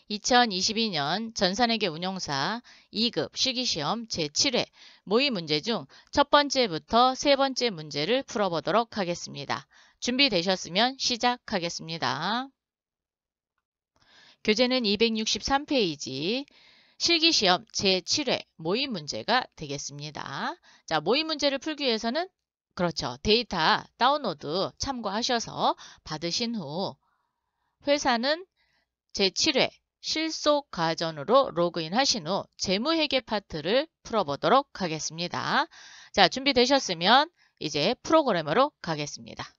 2022년 전산회계 운용사 2급 실기시험 제7회 모의 문제 중 첫 번째부터 세 번째 문제를 풀어보도록 하겠습니다. 준비되셨으면 시작하겠습니다. 교재는 263페이지 실기시험 제7회 모의 문제가 되겠습니다. 자, 모의 문제를 풀기 위해서는 그렇죠. 데이터 다운로드 참고하셔서 받으신 후 회사는 제7회 실속 과전으로 로그인 하신 후 재무회계 파트를 풀어보도록 하겠습니다. 자, 준비되셨으면 이제 프로그램으로 가겠습니다.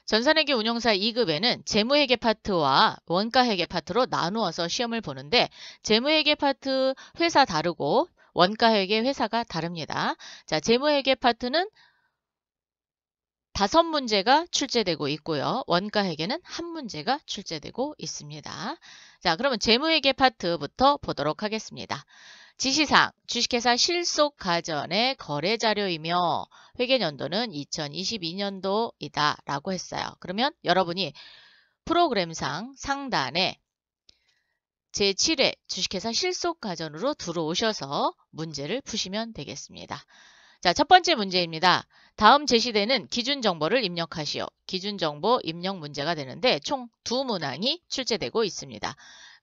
전산회계 운용사 2급에는 재무회계 파트와 원가회계 파트로 나누어서 시험을 보는데 재무회계 파트 회사 다르고 원가회계 회사가 다릅니다. 자, 재무회계 파트는 5문제가 출제되고 있고요. 원가회계는 1문제가 출제되고 있습니다. 자, 그러면 재무회계 파트부터 보도록 하겠습니다. 지시사항, 주식회사 실속 과전의 거래자료이며 회계연도는 2022년도이다 라고 했어요. 그러면 여러분이 프로그램상 상단에 제7회 주식회사 실속 과전으로 들어오셔서 문제를 푸시면 되겠습니다. 자, 첫 번째 문제입니다. 다음 제시되는 기준정보를 입력하시오. 기준정보 입력 문제가 되는데 총 2문항이 출제되고 있습니다.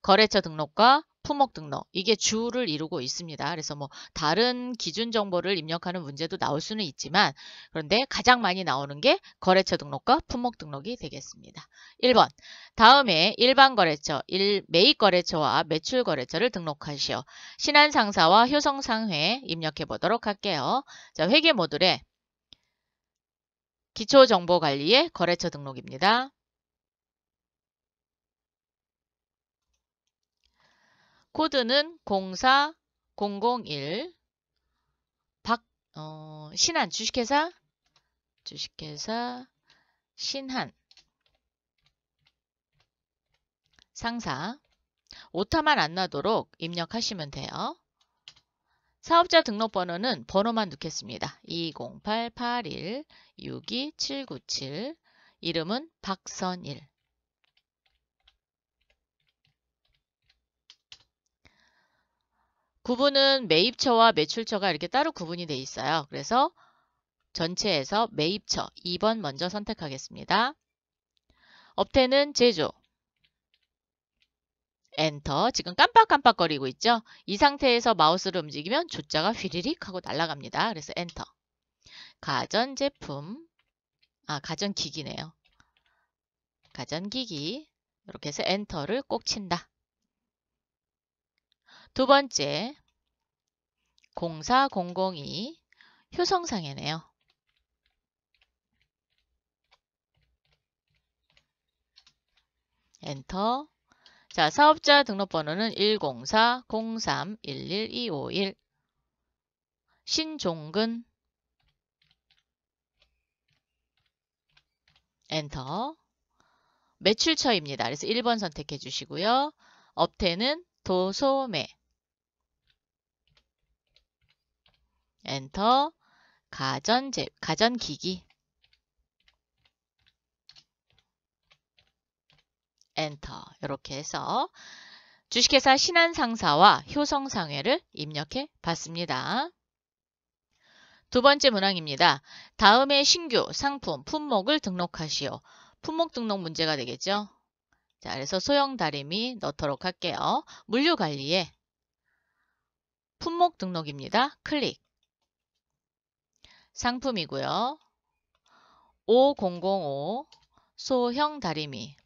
거래처 등록과 품목 등록, 이게 주를 이루고 있습니다. 그래서 뭐 다른 기준 정보를 입력하는 문제도 나올 수는 있지만 그런데 가장 많이 나오는 게 거래처 등록과 품목 등록이 되겠습니다. 1번, 다음에 일반 거래처, 매입 거래처와 매출 거래처를 등록하시오. 신한상사와 효성상회 입력해 보도록 할게요. 자, 회계 모듈에 기초정보관리의 거래처 등록입니다. 코드는 04001 신한 주식회사 신한 상사 오타만 안 나도록 입력하시면 돼요. 사업자 등록번호는 번호만 넣겠습니다. 20881-62797 이름은 박선일. 구분은 매입처와 매출처가 이렇게 따로 구분이 되어 있어요. 그래서 전체에서 매입처 2번 먼저 선택하겠습니다. 업태는 제조. 엔터. 지금 깜빡깜빡거리고 있죠? 이 상태에서 마우스를 움직이면 조자가 휘리릭 하고 날아갑니다. 그래서 엔터. 가전제품. 가전기기네요. 가전기기. 이렇게 해서 엔터를 꼭 친다. 두 번째, 04002 효성상회네요. 엔터. 자, 사업자 등록번호는 104-03-11251 신종근. 엔터. 매출처입니다. 그래서 1번 선택해 주시고요. 업태는 도소매. 엔터. 가전기기. 엔터. 이렇게 해서 주식회사 신한상사와 효성상회를 입력해 봤습니다. 두 번째 문항입니다. 다음에 신규 상품 품목을 등록하시오. 품목 등록 문제가 되겠죠. 자, 그래서 소형 다리미 넣도록 할게요. 물류관리에 품목 등록입니다. 클릭. 상품이고요. 5005 소형 다리미.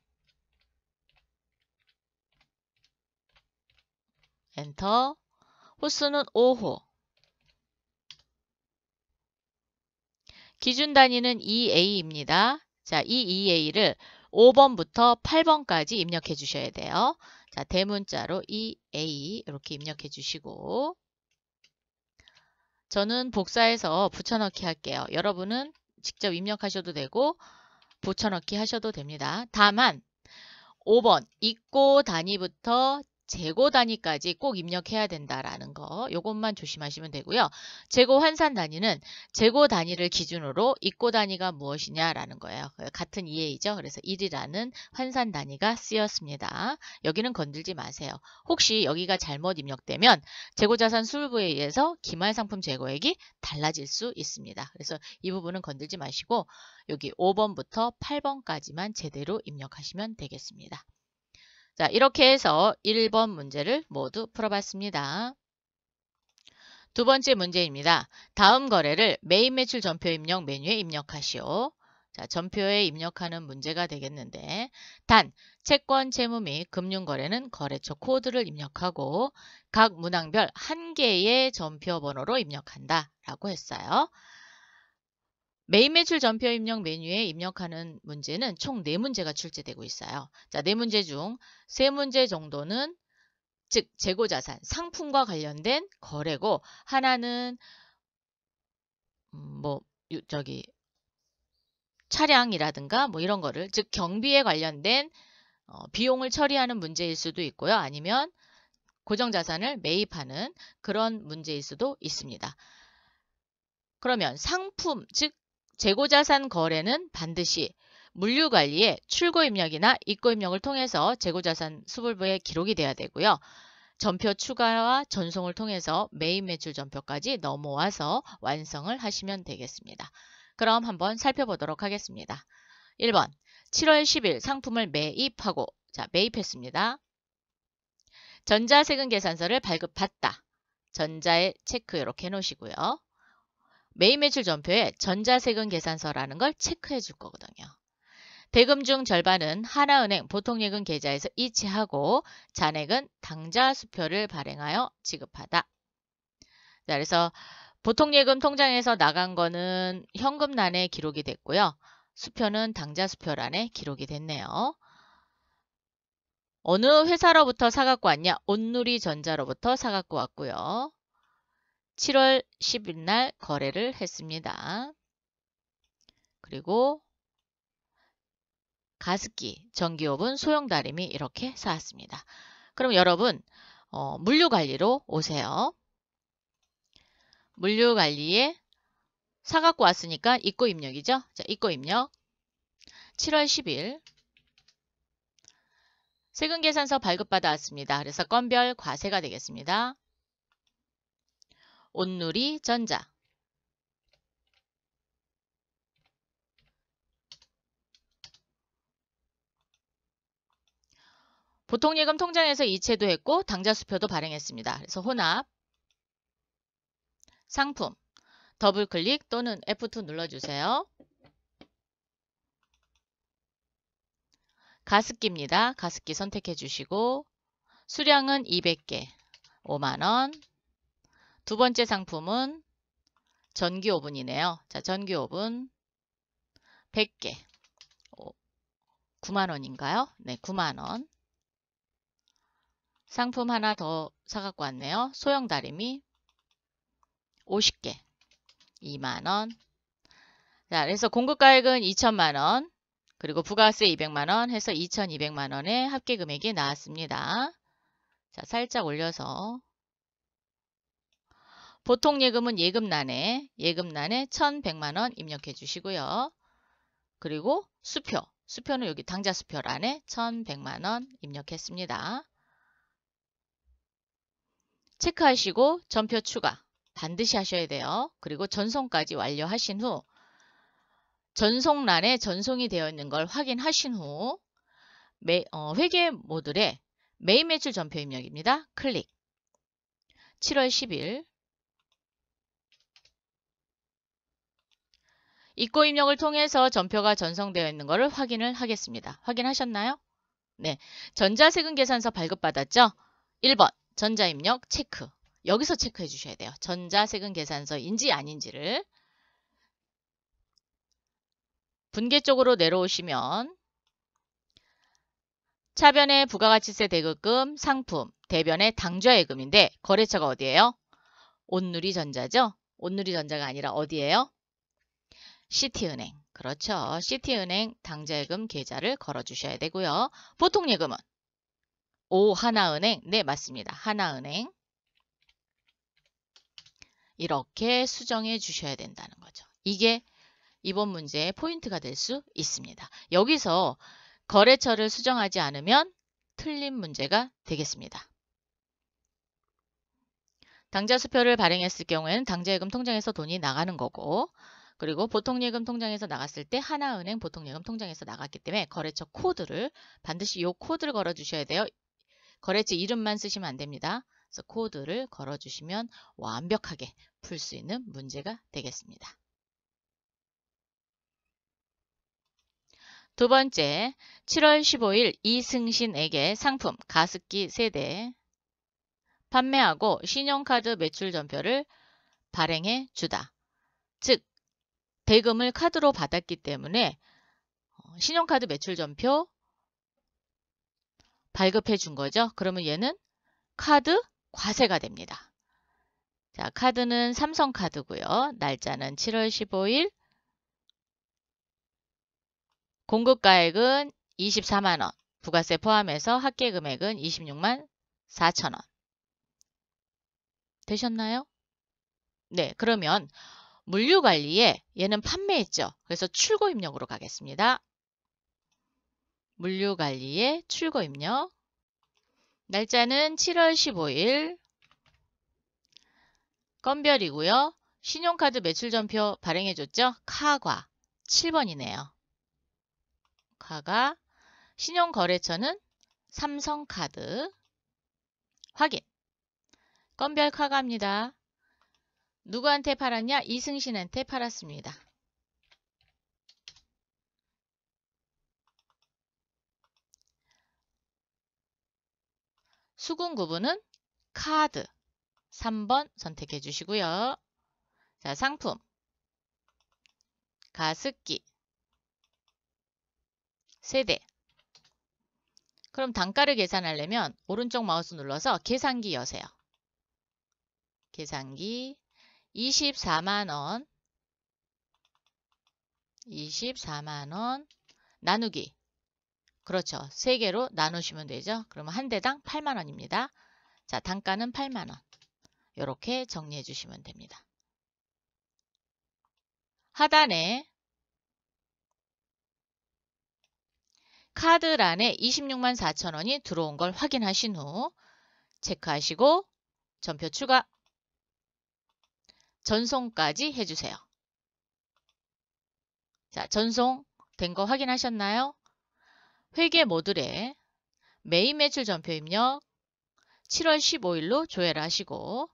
엔터. 호수는 5호. 기준 단위는 EA입니다. 자, 이 EA를 5번부터 8번까지 입력해 주셔야 돼요. 자, 대문자로 EA 이렇게 입력해 주시고 저는 복사해서 붙여넣기 할게요. 여러분은 직접 입력하셔도 되고 붙여넣기 하셔도 됩니다. 다만 5번 입고 단위부터 재고 단위까지 꼭 입력해야 된다라는 거 요것만 조심하시면 되고요. 재고 환산 단위는 재고 단위를 기준으로 입고 단위가 무엇이냐라는 거예요. 같은 이해이죠. 그래서 1이라는 환산 단위가 쓰였습니다. 여기는 건들지 마세요. 혹시 여기가 잘못 입력되면 재고자산 수불부에 의해서 기말상품 재고액이 달라질 수 있습니다. 그래서 이 부분은 건들지 마시고 여기 5번부터 8번까지만 제대로 입력하시면 되겠습니다. 자, 이렇게 해서 1번 문제를 모두 풀어봤습니다. 두 번째 문제입니다. 다음 거래를 메인 매출 전표 입력 메뉴에 입력하시오. 자, 전표에 입력하는 문제가 되겠는데 단, 채권, 채무 및 금융거래는 거래처 코드를 입력하고 각 문항별 한 개의 전표 번호로 입력한다 라고 했어요. 메인 매출 전표 입력 메뉴에 입력하는 문제는 총 4문제가 출제되고 있어요. 자, 4문제 중 3문제 정도는 즉 재고자산, 상품과 관련된 거래고 하나는 차량이라든가 이런 거를 즉 경비에 관련된 비용을 처리하는 문제일 수도 있고요. 아니면 고정자산을 매입하는 그런 문제일 수도 있습니다. 그러면 상품, 즉 재고자산 거래는 반드시 물류관리의 출고 입력이나 입고 입력을 통해서 재고자산 수불부에 기록이 돼야 되고요. 전표 추가와 전송을 통해서 메인 매출 전표까지 넘어와서 완성을 하시면 되겠습니다. 그럼 한번 살펴보도록 하겠습니다. 1번 7월 10일 상품을 매입하고 자 매입했습니다. 전자세금 계산서를 발급받다. 전자에 체크 이렇게 해놓으시고요. 메인 매출 전표에 전자세금 계산서라는 걸 체크해 줄 거거든요. 대금 중 절반은 하나은행 보통예금 계좌에서 이체하고 잔액은 당좌 수표를 발행하여 지급하다. 자, 그래서 보통예금 통장에서 나간 거는 현금란에 기록이 됐고요. 수표는 당좌 수표란에 기록이 됐네요. 어느 회사로부터 사갖고 왔냐? 온누리전자로부터 사갖고 왔고요. 7월 10일 날 거래를 했습니다. 그리고 가습기, 전기오븐, 소형다리미 이렇게 사왔습니다. 그럼 여러분 물류관리로 오세요. 물류관리에 사갖고 왔으니까 입고 입력이죠. 자, 입고 입력 7월 10일 세금계산서 발급받아 왔습니다. 그래서 건별 과세가 되겠습니다. 온누리전자 보통예금 통장에서 이체도 했고 당좌수표도 발행했습니다. 그래서 혼합 상품 더블클릭 또는 F2 눌러주세요. 가습기입니다. 가습기 선택해 주시고 수량은 200개 5만원. 두 번째 상품은 전기오븐이네요. 자, 전기오븐 100개 9만원인가요? 네, 9만원. 상품 하나 더 사갖고 왔네요. 소형다리미 50개 2만원. 자, 그래서 공급가액은 2천만원 그리고 부가세 200만원 해서 2200만원의 합계금액이 나왔습니다. 자, 살짝 올려서 보통예금은 예금란에 1100만원 입력해 주시고요. 그리고 수표는 여기 당좌수표란에 1100만원 입력했습니다. 체크하시고 전표 추가 반드시 하셔야 돼요. 그리고 전송까지 완료하신 후 전송란에 전송이 되어 있는 걸 확인하신 후 회계 모듈에 메인 매출 전표 입력입니다. 클릭 7월 10일 입고 입력을 통해서 전표가 전송되어 있는 것을 확인을 하겠습니다. 확인하셨나요? 네, 전자세금 계산서 발급받았죠? 1번 전자입력 체크. 여기서 체크해 주셔야 돼요. 전자세금 계산서인지 아닌지를. 분계 쪽으로 내려오시면 차변의 부가가치세 대급금 상품, 대변의 당좌예금인데 거래처가 어디예요? 온누리전자죠? 온누리전자가 아니라 어디예요? 시티은행. 그렇죠. 시티은행 당좌예금 계좌를 걸어주셔야 되고요. 보통예금은 오, 하나은행. 네, 맞습니다. 하나은행. 이렇게 수정해 주셔야 된다는 거죠. 이게 이번 문제의 포인트가 될 수 있습니다. 여기서 거래처를 수정하지 않으면 틀린 문제가 되겠습니다. 당좌수표를 발행했을 경우에는 당좌예금 통장에서 돈이 나가는 거고, 그리고 보통예금 통장에서 나갔을 때 하나은행 보통예금 통장에서 나갔기 때문에 거래처 코드를 반드시 이 코드를 걸어주셔야 돼요. 거래처 이름만 쓰시면 안 됩니다. 그래서 코드를 걸어주시면 완벽하게 풀 수 있는 문제가 되겠습니다. 두 번째, 7월 15일 이승신에게 상품 가습기 세대 판매하고 신용카드 매출 전표를 발행해 주다. 즉, 대금을 카드로 받았기 때문에 신용카드 매출 전표 발급해 준 거죠. 그러면 얘는 카드 과세가 됩니다. 자, 카드는 삼성카드고요. 날짜는 7월 15일. 공급가액은 24만 원. 부가세 포함해서 합계금액은 26만 4천 원. 되셨나요? 네, 그러면 물류관리에 얘는 판매했죠. 그래서 출고입력으로 가겠습니다. 물류관리에 출고입력. 날짜는 7월 15일. 건별이고요. 신용카드 매출전표 발행해줬죠. 카과 7번이네요. 카가 신용거래처는 삼성카드 확인. 건별 카가입니다. 누구한테 팔았냐? 이승신한테 팔았습니다. 수금 구분은 카드 3번 선택해 주시고요. 자, 상품 가습기 세대. 그럼 단가를 계산하려면 오른쪽 마우스 눌러서 계산기 여세요. 계산기 24만원 24만원 나누기. 그렇죠. 3개로 나누시면 되죠. 그러면 한 대당 8만원입니다. 자, 단가는 8만원. 이렇게 정리해 주시면 됩니다. 하단에 카드란에 26만 4천원이 들어온 걸 확인하신 후 체크하시고 전표 추가 전송까지 해주세요. 자, 전송된 거 확인하셨나요? 회계 모듈에 메인 매출 전표 입력 7월 15일로 조회를 하시고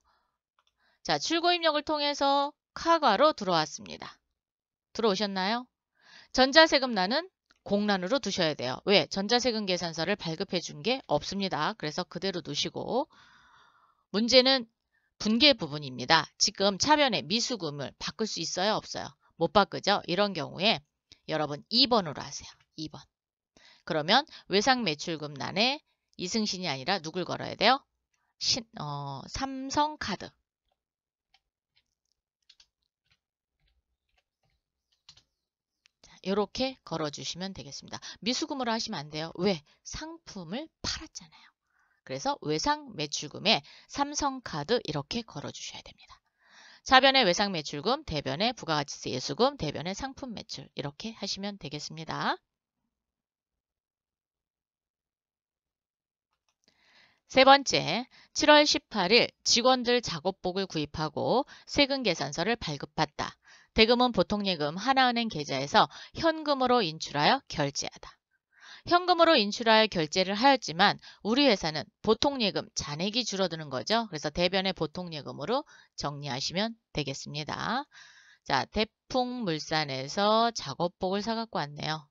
자, 출고 입력을 통해서 카과로 들어왔습니다. 들어오셨나요? 전자세금란은 공란으로 두셔야 돼요. 왜? 전자세금 계산서를 발급해 준 게 없습니다. 그래서 그대로 두시고 문제는 분계 부분입니다. 지금 차변에 미수금을 바꿀 수 있어요? 없어요? 못 바꾸죠? 이런 경우에 여러분 2번으로 하세요. 2번. 그러면 외상매출금란에 이승신이 아니라 누굴 걸어야 돼요? 삼성카드. 이렇게 걸어주시면 되겠습니다. 미수금으로 하시면 안 돼요. 왜? 상품을 팔았잖아요. 그래서 외상매출금에 삼성카드 이렇게 걸어주셔야 됩니다. 차변에 외상매출금, 대변에 부가가치세 예수금, 대변에 상품매출 이렇게 하시면 되겠습니다. 세 번째, 7월 18일 직원들 작업복을 구입하고 세금 계산서를 발급받다. 대금은 보통예금 하나은행 계좌에서 현금으로 인출하여 결제하다. 현금으로 인출하여 결제를 하였지만 우리 회사는 보통예금 잔액이 줄어드는 거죠. 그래서 대변의 보통예금으로 정리하시면 되겠습니다. 자, 대풍물산에서 작업복을 사갖고 왔네요.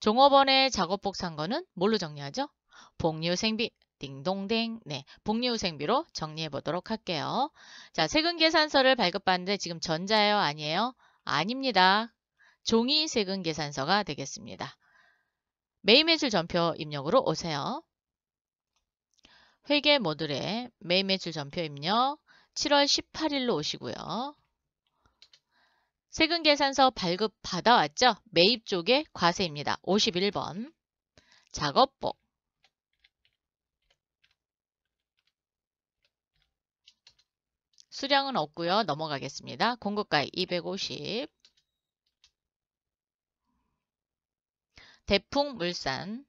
종업원의 작업복 산 거는 뭘로 정리하죠? 복리후생비. 딩동댕. 네, 복리후생비로 정리해 보도록 할게요. 자, 세금계산서를 발급받는데 지금 전자예요? 아니에요? 아닙니다. 종이 세금계산서가 되겠습니다. 매입매출 전표 입력으로 오세요. 회계 모듈에 매입매출 전표 입력 7월 18일로 오시고요. 세금계산서 발급 받아왔죠? 매입 쪽에 과세입니다. 51번. 작업복. 수량은 없고요. 넘어가겠습니다. 공급가액 250. 대풍물산.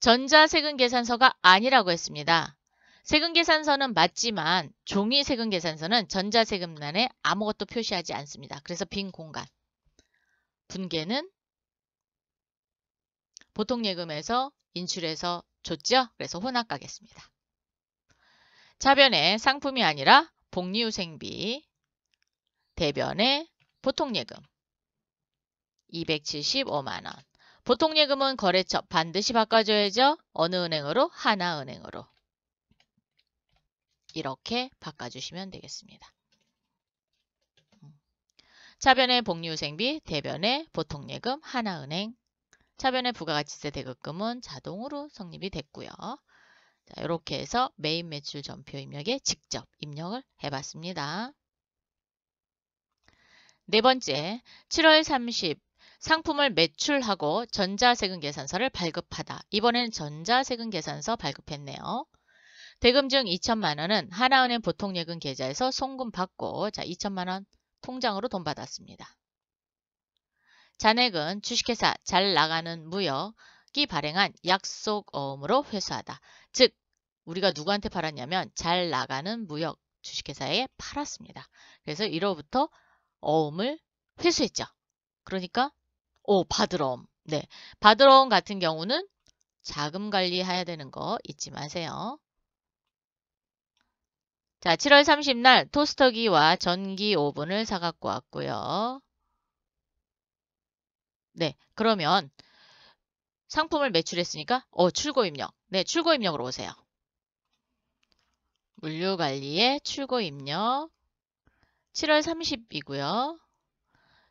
전자세금계산서가 아니라고 했습니다. 세금계산서는 맞지만 종이 세금계산서는 전자세금란에 아무것도 표시하지 않습니다. 그래서 빈 공간. 분계는 보통예금에서 인출해서 줬죠? 그래서 혼합 가겠습니다. 차변에 상품이 아니라 복리후생비, 대변에 보통예금 275만원. 보통예금은 거래처 반드시 바꿔줘야죠. 어느 은행으로? 하나은행으로. 이렇게 바꿔주시면 되겠습니다. 차변에 복리후생비, 대변에 보통예금, 하나은행. 차변에 부가가치세 대급금은 자동으로 성립이 됐고요. 자, 이렇게 해서 메인 매출 전표 입력에 직접 입력을 해봤습니다. 네 번째, 7월 30 상품을 매출하고 전자세금계산서를 발급하다. 이번에는 전자세금계산서 발급했네요. 대금증 2천만원은 하나은행 보통예금 계좌에서 송금받고 자 2천만원 통장으로 돈 받았습니다. 잔액은 주식회사 잘 나가는 무역이 발행한 약속어음으로 회수하다. 즉 우리가 누구한테 팔았냐면 잘 나가는 무역 주식회사에 팔았습니다. 그래서 1호부터 어음을 회수했죠. 그러니까 받으러옴. 네, 받으러옴 같은 경우는 자금 관리해야 되는 거 잊지 마세요. 자, 7월 30날 토스터기와 전기 오븐을 사갖고 왔고요. 네, 그러면 상품을 매출했으니까 출고입력. 네, 출고입력으로 오세요. 물류관리의 출고입력 7월 30이고요.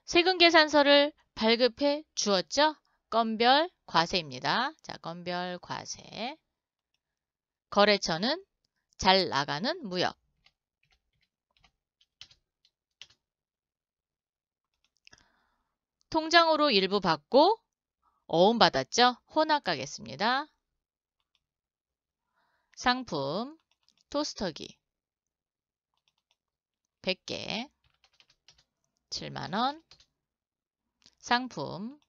세금계산서를 발급해 주었죠? 건별 과세입니다. 자, 건별 과세. 거래처는 잘 나가는 무역. 통장으로 일부 받고 어음 받았죠? 혼합 가겠습니다. 상품 토스터기 100개 7만원. 상품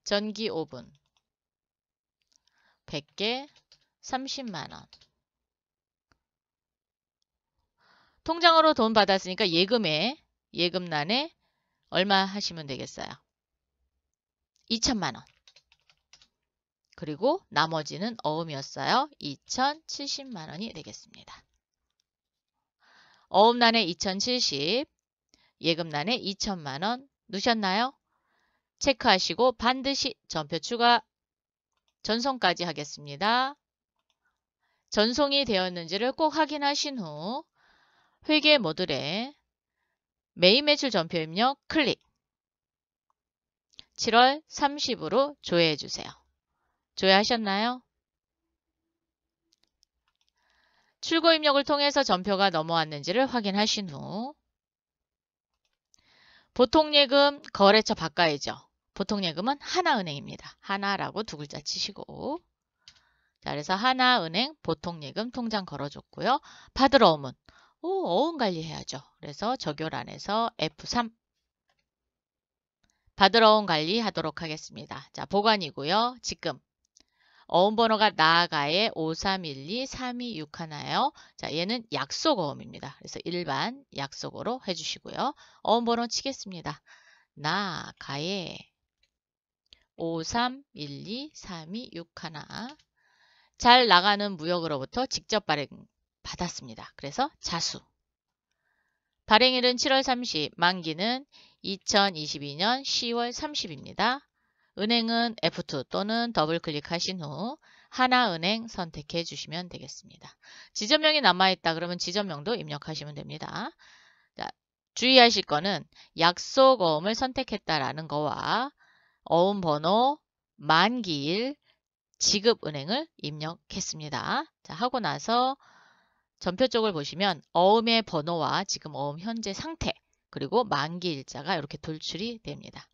전기 오븐 100개 30만원. 통장으로 돈 받았으니까 예금란에 얼마 하시면 되겠어요? 2천만원. 그리고 나머지는 어음이었어요. 2,070만원이 되겠습니다. 어음란에 2,070, 예금란에 2천만원 넣으셨나요? 체크하시고 반드시 전표 추가 전송까지 하겠습니다. 전송이 되었는지를 꼭 확인하신 후 회계 모듈에 메인 매출 전표 입력 클릭. 7월 30으로 조회해 주세요. 조회하셨나요? 출고 입력을 통해서 전표가 넘어왔는지를 확인하신 후 보통예금 거래처 바꿔야죠. 보통예금은 하나은행입니다. 하나라고 두 글자 치시고 자, 그래서 하나은행 보통예금 통장 걸어줬고요. 받으러 오면 어음 관리해야죠. 그래서 적요란에서 F3 받으러 온 관리하도록 하겠습니다. 자, 보관이고요. 지금 어음 번호가 나아가의 5312-3261예요. 자, 얘는 약속어음입니다. 그래서 일반 약속어로 해주시고요. 어음 번호 치겠습니다. 나아가의 5312-3261 잘 나가는 무역으로부터 직접 발행 받았습니다. 그래서 자수. 발행일은 7월 30, 만기는 2022년 10월 30입니다. 은행은 F2 또는 더블 클릭하신 후 하나은행 선택해 주시면 되겠습니다. 지점명이 남아있다 그러면 지점명도 입력하시면 됩니다. 자, 주의하실 거는 약속어음을 선택했다라는 거와 어음 번호, 만기일, 지급은행을 입력했습니다. 자, 하고 나서 전표 쪽을 보시면 어음의 번호와 지금 어음 현재 상태 그리고 만기일자가 이렇게 돌출이 됩니다.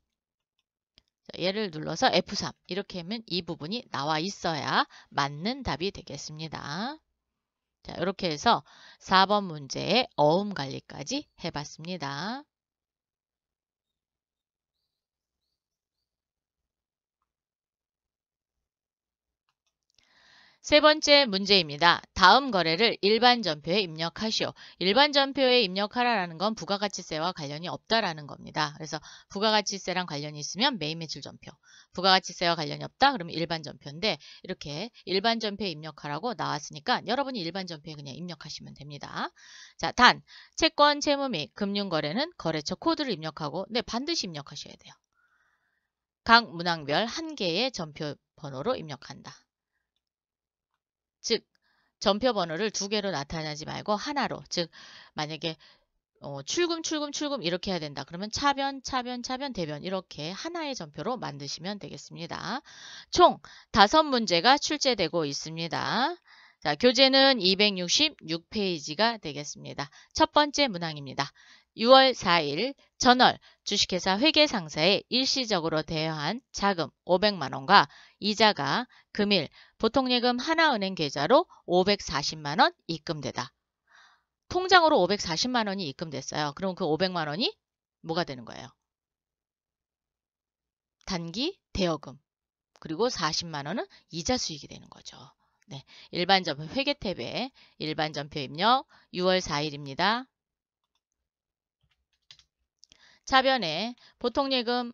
자, 얘를 눌러서 F3 이렇게 하면 이 부분이 나와 있어야 맞는 답이 되겠습니다. 자, 이렇게 해서 4번 문제의 어음 관리까지 해봤습니다. 세 번째 문제입니다. 다음 거래를 일반 전표에 입력하시오. 일반 전표에 입력하라는 건 부가가치세와 관련이 없다라는 겁니다. 그래서 부가가치세랑 관련이 있으면 메인 매출 전표, 부가가치세와 관련이 없다 그러면 일반 전표인데 이렇게 일반 전표에 입력하라고 나왔으니까 여러분이 일반 전표에 그냥 입력하시면 됩니다. 자, 단 채권, 채무 및 금융거래는 거래처 코드를 입력하고 네, 반드시 입력하셔야 돼요. 각 문항별 한 개의 전표 번호로 입력한다. 즉 전표 번호를 두 개로 나타나지 말고 하나로, 즉 만약에 출금 이렇게 해야 된다. 그러면 차변 대변 이렇게 하나의 전표로 만드시면 되겠습니다. 총 5문제가 출제되고 있습니다. 자, 교재는 266페이지가 되겠습니다. 첫 번째 문항입니다. 6월 4일 전월 주식회사 회계상사에 일시적으로 대여한 자금 500만 원과 이자가 금일 보통예금 하나은행 계좌로 540만 원 입금되다. 통장으로 540만 원이 입금됐어요. 그럼 그 500만 원이 뭐가 되는 거예요? 단기 대여금. 그리고 40만 원은 이자 수익이 되는 거죠. 네, 일반 전표 회계 탭에 일반 전표 입력 6월 4일입니다. 차변에 보통예금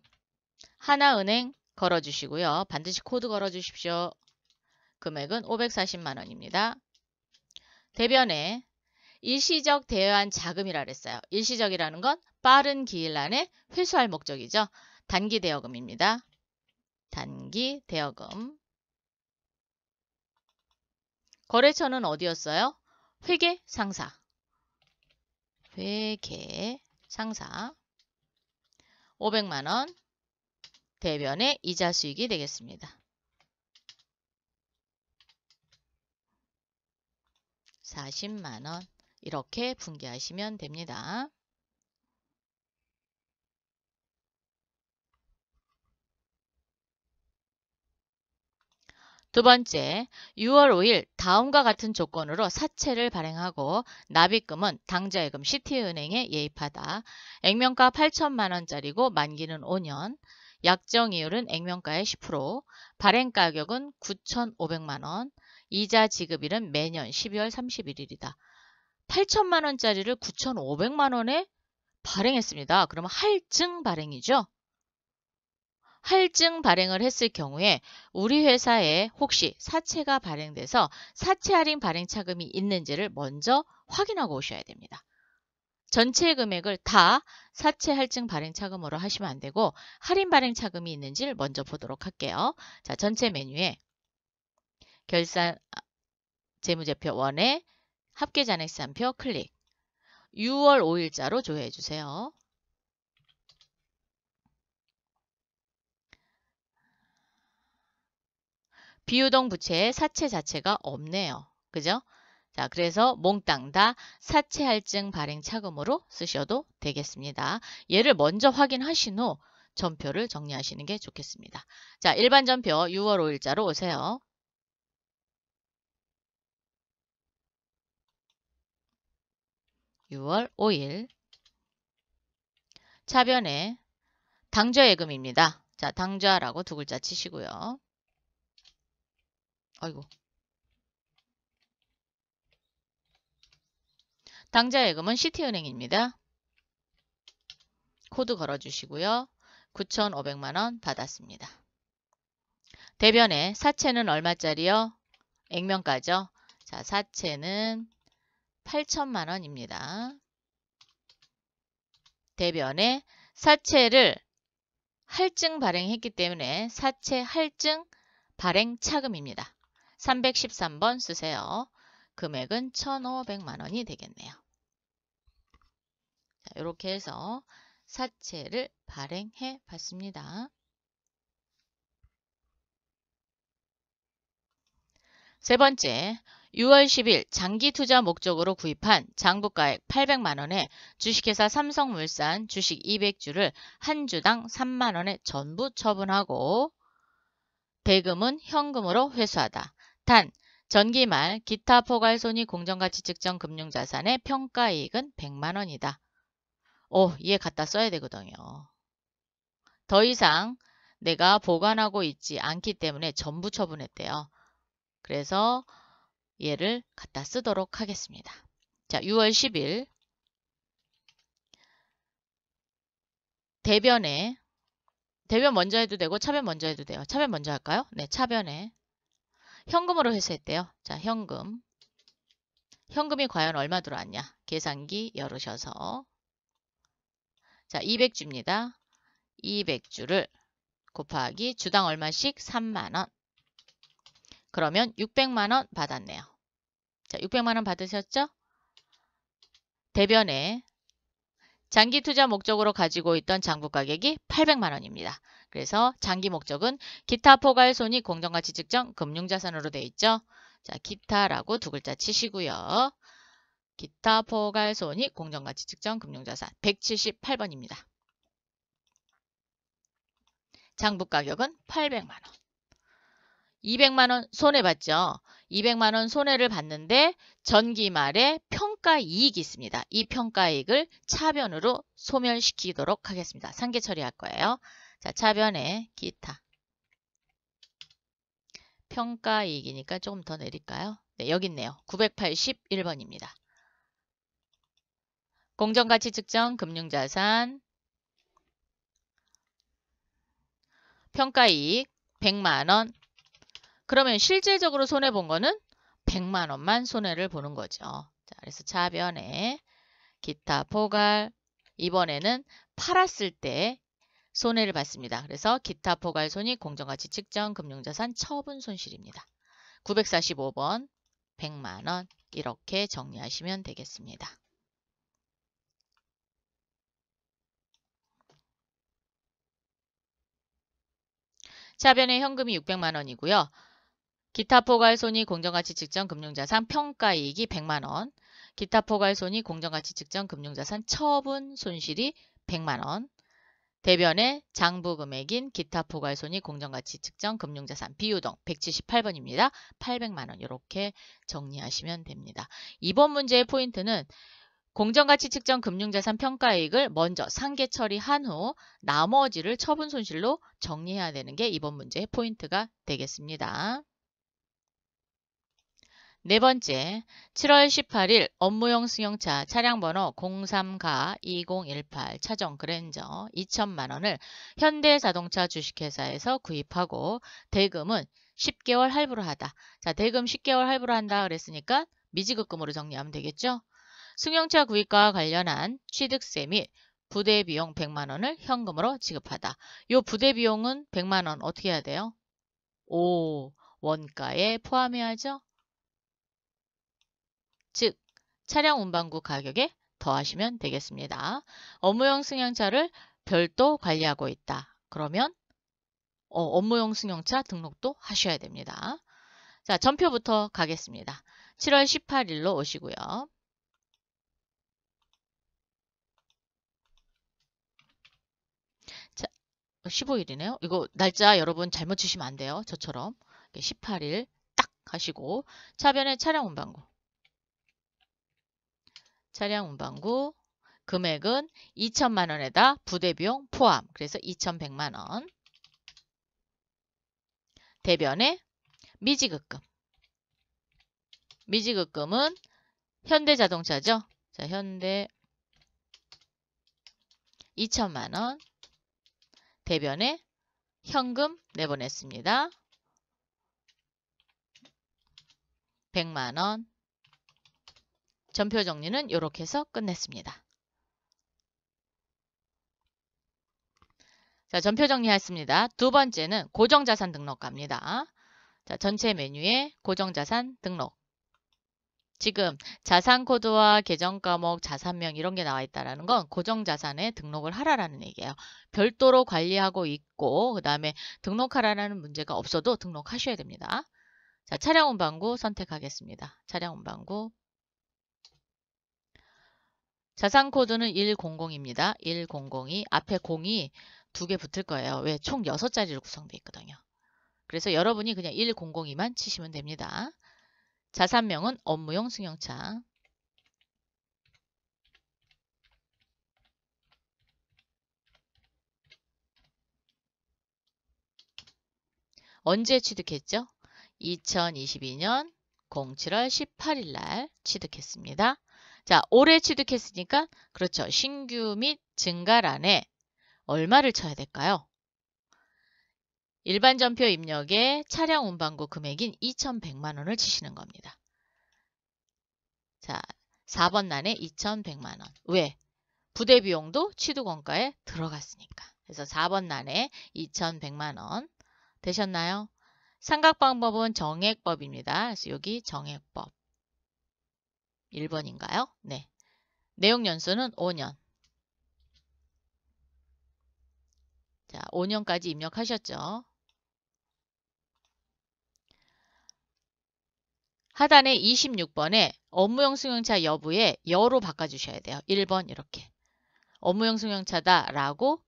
하나은행 걸어주시고요. 반드시 코드 걸어주십시오. 금액은 540만 원입니다. 대변에 일시적 대여한 자금이라 그랬어요. 일시적이라는 건 빠른 기일 안에 회수할 목적이죠. 단기 대여금입니다. 단기 대여금. 거래처는 어디였어요? 회계상사. 회계상사. 500만 원. 대변에 이자 수익이 되겠습니다. 40만 원. 이렇게 분기하시면 됩니다. 두 번째, 6월 5일 다음과 같은 조건으로 사채를 발행하고 납입금은 당좌예금 시티은행에 예입하다. 액면가 8천만 원짜리고 만기는 5년. 약정이율은 액면가의 10%. 발행가격은 9,500만 원. 이자 지급일은 매년 12월 31일이다. 8천만 원짜리를 9,500만 원에 발행했습니다. 그러면 할증 발행이죠. 할증 발행을 했을 경우에 우리 회사에 혹시 사채가 발행돼서 사채 할인 발행 차금이 있는지를 먼저 확인하고 오셔야 됩니다. 전체 금액을 다 사채 할증 발행 차금으로 하시면 안 되고 할인 발행 차금이 있는지를 먼저 보도록 할게요. 자, 전체 메뉴에 결산 재무제표 1에 합계잔액시한표 클릭. 6월 5일자로 조회해 주세요. 비유동 부채에 사채 자체가 없네요. 그죠? 자, 그래서 몽땅 다 사채 할증 발행 차금으로 쓰셔도 되겠습니다. 얘를 먼저 확인하신 후 전표를 정리하시는 게 좋겠습니다. 자, 일반 전표 6월 5일자로 오세요. (6월 5일) 차변에 당좌예금입니다. 자, 당좌라고 두 글자 치시고요. 아이고. 당좌예금은 시티은행입니다. 코드 걸어주시고요. 9,500만 원 받았습니다. 대변에 사채는 얼마짜리요? 액면가죠. 자, 사채는 8천만 원입니다. 대변에 사채를 할증 발행했기 때문에 사채 할증 발행 차금입니다. 313번 쓰세요. 금액은 1,500만 원이 되겠네요. 자, 이렇게 해서 사채를 발행해 봤습니다. 세 번째, 6월 10일 장기 투자 목적으로 구입한 장부가액 800만 원에 주식회사 삼성물산 주식 200주를 한 주당 3만 원에 전부 처분하고 대금은 현금으로 회수하다. 단 전기말 기타 포괄손익 공정가치 측정 금융자산의 평가이익은 100만원이다. 얘 갖다 써야 되거든요. 더 이상 내가 보관하고 있지 않기 때문에 전부 처분했대요. 그래서 얘를 갖다 쓰도록 하겠습니다. 자, 6월 10일 대변에 대변 먼저 해도 되고 차변 먼저 해도 돼요. 차변 먼저 할까요? 네, 차변에 현금으로 회수했대요. 자, 현금이 과연 얼마 들어왔냐? 계산기 열으셔서 자, 200주입니다. 200주를 곱하기 주당 얼마씩? 3만원. 그러면 600만원 받았네요. 자, 600만원 받으셨죠? 대변에 장기 투자 목적으로 가지고 있던 장부 가격이 800만원입니다. 그래서 장기 목적은 기타 포괄손익 공정가치 측정 금융자산으로 되어 있죠. 자, 기타라고 두 글자 치시고요. 기타 포괄손익 공정가치 측정 금융자산 178번입니다. 장부 가격은 800만원. 200만원 손해봤죠. 200만원 손해를 봤는데 전기 말에 평가이익이 있습니다. 이 평가이익을 차변으로 소멸시키도록 하겠습니다. 상계 처리할 거예요. 자, 차변에 기타. 평가이익이니까 조금 더 내릴까요? 네, 여기 있네요. 981번입니다. 공정가치 측정 금융자산 평가이익 100만원. 그러면 실질적으로 손해본 거는 100만원만 손해를 보는 거죠. 자, 그래서 차변에 기타 포괄 이번에는 팔았을 때 손해를 봤습니다. 그래서 기타 포괄 손익 공정가치 측정 금융자산 처분 손실입니다. 945번 100만원 이렇게 정리하시면 되겠습니다. 차변에 현금이 600만원이고요. 기타 포괄손익 공정가치 측정 금융자산 평가이익이 100만원, 기타 포괄손익 공정가치 측정 금융자산 처분 손실이 100만원, 대변에 장부 금액인 기타 포괄손익 공정가치 측정 금융자산 비유동 178번입니다. 800만원 이렇게 정리하시면 됩니다. 이번 문제의 포인트는 공정가치 측정 금융자산 평가이익을 먼저 상계 처리한 후 나머지를 처분 손실로 정리해야 되는 게 이번 문제의 포인트가 되겠습니다. 네 번째, 7월 18일 업무용 승용차 차량번호 03가2018 차종 그랜저 2천만원을 현대자동차 주식회사에서 구입하고 대금은 10개월 할부로 하다. 자, 대금 10개월 할부로 한다 그랬으니까 미지급금으로 정리하면 되겠죠? 승용차 구입과 관련한 취득세 및 부대비용 100만원을 현금으로 지급하다. 요 부대비용은 100만원 어떻게 해야 돼요? 원가에 포함해야죠? 즉 차량 운반구 가격에 더하시면 되겠습니다. 업무용 승용차를 별도 관리하고 있다. 그러면 업무용 승용차 등록도 하셔야 됩니다. 자, 전표부터 가겠습니다. 7월 18일로 오시고요. 자, 15일이네요. 이거 날짜 여러분 잘못 주시면 안 돼요. 저처럼 18일 딱 하시고 차변에 차량 운반구. 차량 운반구 금액은 2천만원에다 부대비용 포함. 그래서 2,100만원. 대변에 미지급금. 미지급금은 현대자동차죠. 자, 현대 2천만원. 대변에 현금 내보냈습니다. 100만원. 전표 정리는 이렇게 해서 끝냈습니다. 자, 전표 정리했습니다. 두 번째는 고정자산 등록 갑니다. 자, 전체 메뉴에 고정자산 등록. 지금 자산코드와 계정과목, 자산명 이런 게 나와 있다는 건 고정자산에 등록을 하라라는 얘기예요. 별도로 관리하고 있고 그 다음에 등록하라는 문제가 없어도 등록하셔야 됩니다. 자, 차량 운반구 선택하겠습니다. 차량 운반구. 자산 코드는 100입니다. 100이 앞에 0이 2개 붙을 거예요. 왜? 총 6자리로 구성되어 있거든요. 그래서 여러분이 그냥 100만 치시면 됩니다. 자산명은 업무용 승용차. 언제 취득했죠? 2022년 07월 18일 날 취득했습니다. 자, 올해 취득했으니까 그렇죠. 신규 및 증가란에 얼마를 쳐야 될까요? 일반 전표 입력에 차량 운반구 금액인 2,100만 원을 치시는 겁니다. 자, 4번 란에 2,100만 원. 왜? 부대 비용도 취득원가에 들어갔으니까. 그래서 4번 란에 2,100만 원. 되셨나요? 삼각방법은 정액법입니다. 그래서 여기 정액법. 1번인가요? 네. 내용 연수는 5년. 자, 5년까지 입력하셨죠? 하단에 26번에 업무용 승용차 여부에 여로 바꿔주셔야 돼요. 1번 이렇게. 업무용 승용차다 라고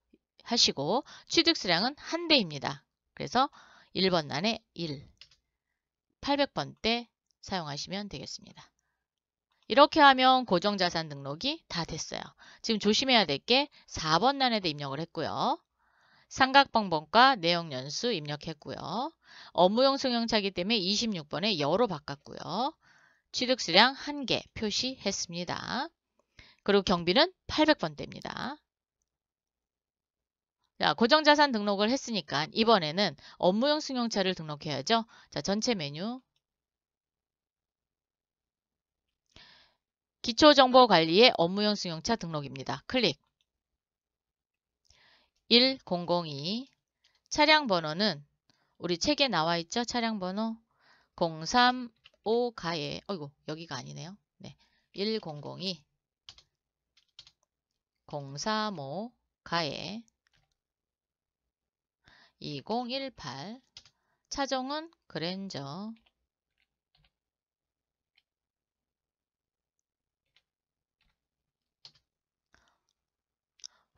하시고 취득 수량은 한 대입니다. 그래서 1번 란에 1. 800번대 사용하시면 되겠습니다. 이렇게 하면 고정자산 등록이 다 됐어요. 지금 조심해야 될 게 4번 란에도 입력을 했고요. 삼각방법과 내용연수 입력했고요. 업무용 승용차이기 때문에 26번에 여로 바꿨고요. 취득수량 1개 표시했습니다. 그리고 경비는 800번대입니다. 자, 고정자산 등록을 했으니까 이번에는 업무용 승용차를 등록해야죠. 자, 전체 메뉴. 기초정보관리의 업무용 승용차 등록입니다. 클릭. 1002 차량 번호는 우리 책에 나와 있죠? 차량 번호 035 가에 어이구 여기가 아니네요. 네. 1002 035 가에 2018 차종은 그랜저.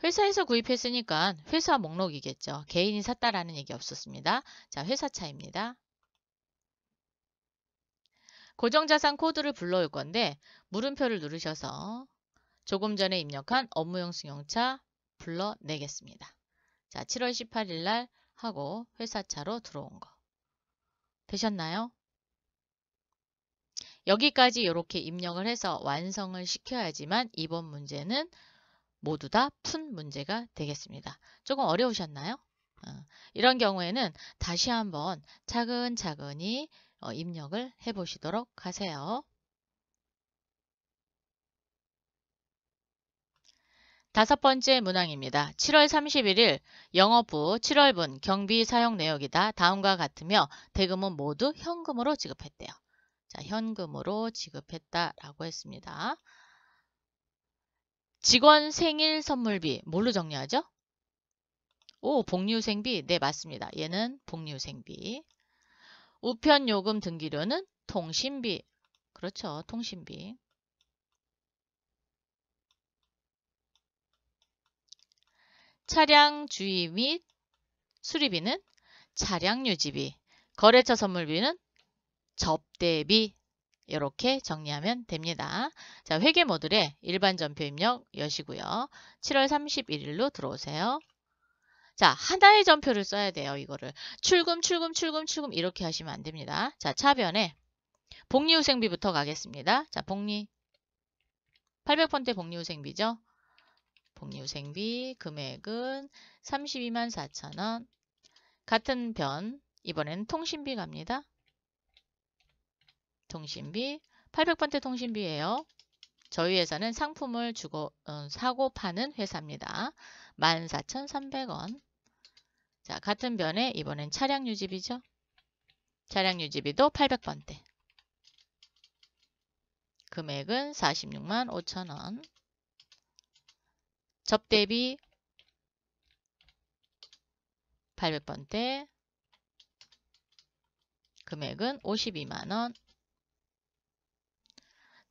회사에서 구입했으니까 회사 목록이겠죠. 개인이 샀다라는 얘기 없었습니다. 자, 회사차입니다. 고정자산 코드를 불러올 건데 물음표를 누르셔서 조금 전에 입력한 업무용 승용차 불러내겠습니다. 자, 7월 18일 날 하고 회사차로 들어온 거. 되셨나요? 여기까지 이렇게 입력을 해서 완성을 시켜야지만 이번 문제는 모두 다 푼 문제가 되겠습니다. 조금 어려우셨나요? 이런 경우에는 다시 한번 차근차근히 입력을 해보시도록 하세요. 5번째 문항입니다. 7월 31일 영업부 7월분 경비 사용 내역이다. 다음과 같으며 대금은 모두 현금으로 지급했대요. 자, 현금으로 지급했다라고 했습니다. 직원 생일 선물비 뭘로 정리하죠? 오, 복리후생비. 네, 맞습니다. 얘는 복리후생비. 우편요금 등기료는 통신비. 그렇죠. 통신비. 차량 주의 및 수리비는 차량 유지비. 거래처 선물비는 접대비. 이렇게 정리하면 됩니다. 자, 회계 모듈에 일반 전표 입력 여시고요. 7월 31일로 들어오세요. 자, 하나의 전표를 써야 돼요. 이거를 출금 이렇게 하시면 안 됩니다. 자, 차변에 복리후생비부터 가겠습니다. 자, 복리 800번대 복리후생비죠. 복리후생비 금액은 32만 4천원. 같은 변 이번에는 통신비 갑니다. 통신비 800번대 통신비예요. 저희 회사는 상품을 사고 파는 회사입니다. 14,300원. 자, 같은 변에 이번엔 차량 유지비죠. 차량 유지비도 800번대. 금액은 46만 5천원. 접대비 800번대. 금액은 52만원.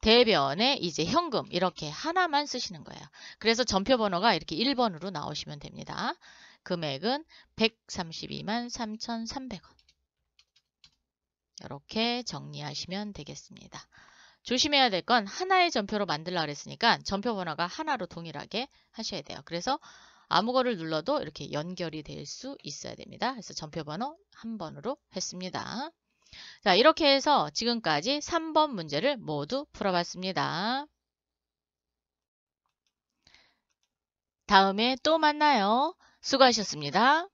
대변에 이제 현금 이렇게 하나만 쓰시는 거예요. 그래서 전표 번호가 이렇게 1번으로 나오시면 됩니다. 금액은 132만 3,300원. 이렇게 정리하시면 되겠습니다. 조심해야 될 건 하나의 전표로 만들려고 그랬으니까 전표 번호가 하나로 동일하게 하셔야 돼요. 그래서 아무 거를 눌러도 이렇게 연결이 될 수 있어야 됩니다. 그래서 전표 번호 한 번으로 했습니다. 자, 이렇게 해서 지금까지 3번 문제를 모두 풀어봤습니다. 다음에 또 만나요. 수고하셨습니다.